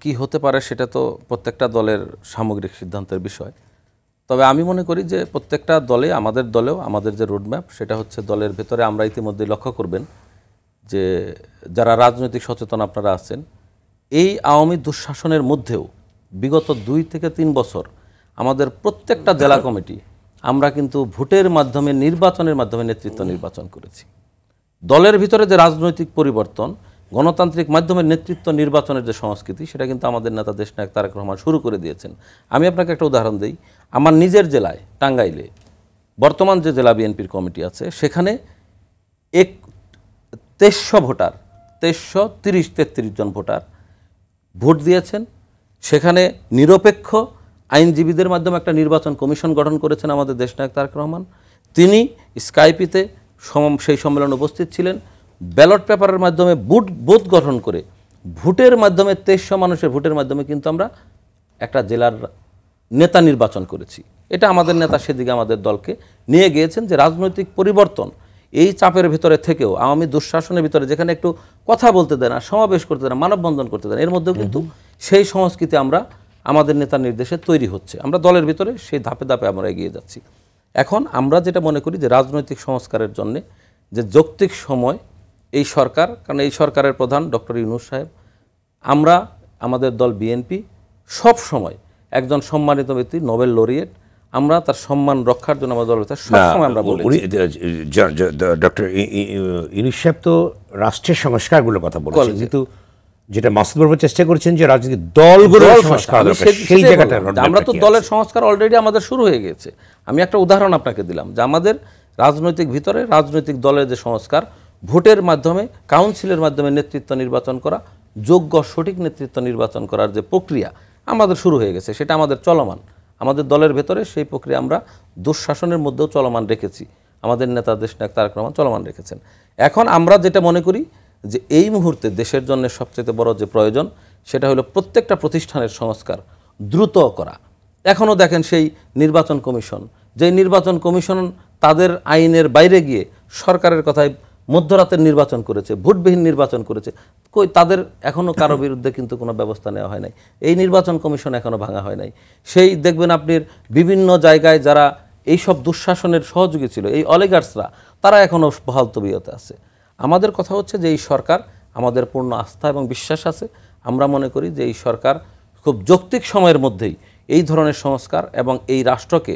কি হতে পারে সেটা তো প্রত্যেকটা দলের সামগ্রিক সিদ্ধান্তের বিষয়। তবে আমি মনে করি যে প্রত্যেকটা দলে, আমাদের দলেও আমাদের যে রোডম্যাপ সেটা হচ্ছে দলের ভেতরে আমরা ইতিমধ্যে লক্ষ্য করবেন যে যারা রাজনৈতিক সচেতন আপনারা আছেন, এই আওয়ামী দুঃশাসনের মধ্যেও বিগত 2 থেকে 3 বছর আমাদের প্রত্যেকটা জেলা কমিটি আমরা কিন্তু ভোটের মাধ্যমে, নির্বাচনের মাধ্যমে নেতৃত্ব নির্বাচন করেছি। দলের ভিতরে যে রাজনৈতিক পরিবর্তন, গণতান্ত্রিক মাধ্যমে নেতৃত্ব নির্বাচনের যে সংস্কৃতি, সেটা কিন্তু আমাদের নেতা দেশনায়ক তারেক রহমান শুরু করে দিয়েছেন। আমি আপনাকে একটা উদাহরণ দিই। আমার নিজের জেলায় টাঙ্গাইলে বর্তমান যে জেলা বিএনপির কমিটি আছে, সেখানে 2300 ভোটার, 2333 জন ভোটার ভোট দিয়েছেন। সেখানে নিরপেক্ষ আইনজীবীদের মাধ্যমে একটা নির্বাচন কমিশন গঠন করেছেন আমাদের দেশনায়ক তারেক রহমান। তিনি স্কাইপিতে সেই সম্মেলনে উপস্থিত ছিলেন। ব্যালট পেপারের মাধ্যমে বুথ গঠন করে ভোটের মাধ্যমে 2300 মানুষের ভোটের মাধ্যমে কিন্তু আমরা একটা জেলার নেতা নির্বাচন করেছি। এটা আমাদের নেতা সেদিকে আমাদের দলকে নিয়ে গিয়েছেন যে রাজনৈতিক পরিবর্তন এই চাপের ভিতরে থেকেও, আওয়ামী দুঃশাসনের ভিতরে যেখানে একটু কথা বলতে দেয় না, সমাবেশ করতে দেয় না, মানববন্ধন করতে দেয় না, এর মধ্যেও কিন্তু সেই সংস্কৃতি আমরা আমাদের নেতার নির্দেশে তৈরি হচ্ছে। আমরা দলের ভিতরে সেই ধাপে ধাপে আমরা এগিয়ে যাচ্ছি। এখন আমরা যেটা মনে করি যে রাজনৈতিক সংস্কারের জন্য যে যৌক্তিক সময় এই সরকার, কারণ এই সরকারের প্রধান ডক্টর ইউনূস সাহেব, আমরা আমাদের দল বিএনপি সব সময় একজন সম্মানিত ব্যক্তি, নোবেল লরিয়েট, আমরা তার সম্মান রক্ষার জন্য আমাদের দলের সবসময় আমরা বলি। ডক্টর ইউনূস সাহেব তো রাষ্ট্রের সংস্কারগুলোর কথা বলেছেন, কিন্তু যেটা মাসুদ বাবু চেষ্টা করেছেন যে রাজনৈতিক দলগুলোর সংস্কার, সেই জায়গাটা আমরা তো দলের সংস্কার অলরেডি আমাদের শুরু হয়ে গেছে। আমি একটা উদাহরণ আপনাকে দিলাম যে আমাদের রাজনৈতিক ভিতরে রাজনৈতিক দলের যে সংস্কার, ভোটের মাধ্যমে, কাউন্সিলের মাধ্যমে নেতৃত্ব নির্বাচন করা, যোগ্য সঠিক নেতৃত্ব নির্বাচন করার যে প্রক্রিয়া আমাদের শুরু হয়ে গেছে, সেটা আমাদের চলমান। আমাদের দলের ভেতরে সেই প্রক্রিয়া আমরা দুঃশাসনের মধ্যেও চলমান রেখেছি, আমাদের নেতা দেশনায়ক তারেক রহমান চলমান রেখেছেন। এখন আমরা যেটা মনে করি যে এই মুহূর্তে দেশের জন্য সবচেয়ে বড় যে প্রয়োজন, সেটা হলো প্রত্যেকটা প্রতিষ্ঠানের সংস্কার দ্রুত করা। এখনও দেখেন সেই নির্বাচন কমিশন, যে নির্বাচন কমিশন তাদের আইনের বাইরে গিয়ে সরকারের কথায় মধ্যরাতের নির্বাচন করেছে, ভোটবিহীন নির্বাচন করেছে। তাদের এখনও কারো বিরুদ্ধে কিন্তু কোনো ব্যবস্থা নেওয়া হয় নাই। এই নির্বাচন কমিশন এখনও ভাঙা হয় নাই। সেই দেখবেন আপনি বিভিন্ন জায়গায় যারা এইসব দুঃশাসনের সহযোগী ছিল, এই অলিগার্সরা, তারা এখনও বহাল তবিয়তে আছে। আমাদের কথা হচ্ছে যে এই সরকার, আমাদের পূর্ণ আস্থা এবং বিশ্বাস আছে। আমরা মনে করি যে এই সরকার খুব যৌক্তিক সময়ের মধ্যেই এই ধরনের সংস্কার এবং এই রাষ্ট্রকে,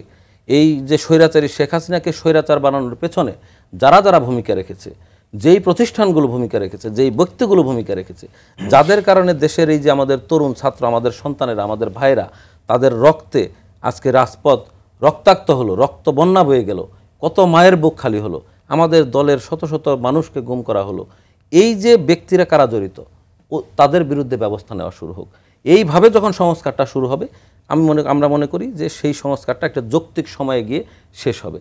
এই যে স্বৈরাচারী শেখ হাসিনাকে স্বৈরাচার বানানোর পেছনে যারা যারা ভূমিকা রেখেছে, যেই প্রতিষ্ঠানগুলো ভূমিকা রেখেছে, যেই ব্যক্তিগুলো ভূমিকা রেখেছে, যাদের কারণে দেশের এই যে আমাদের তরুণ ছাত্র, আমাদের সন্তানেরা, আমাদের ভাইরা, তাদের রক্তে আজকে রাজপথ রক্তাক্ত হলো, রক্ত বন্যা বয়ে গেল, কত মায়ের বুক খালি হলো, আমাদের দলের শত শত মানুষকে গুম করা হলো। এই যে ব্যক্তিরা কারা জড়িত, তাদের বিরুদ্ধে ব্যবস্থা নেওয়া শুরু হোক। এইভাবে যখন সংস্কারটা শুরু হবে, আমরা মনে করি যে সেই সংস্কারটা একটা যৌক্তিক সময়ে গিয়ে শেষ হবে।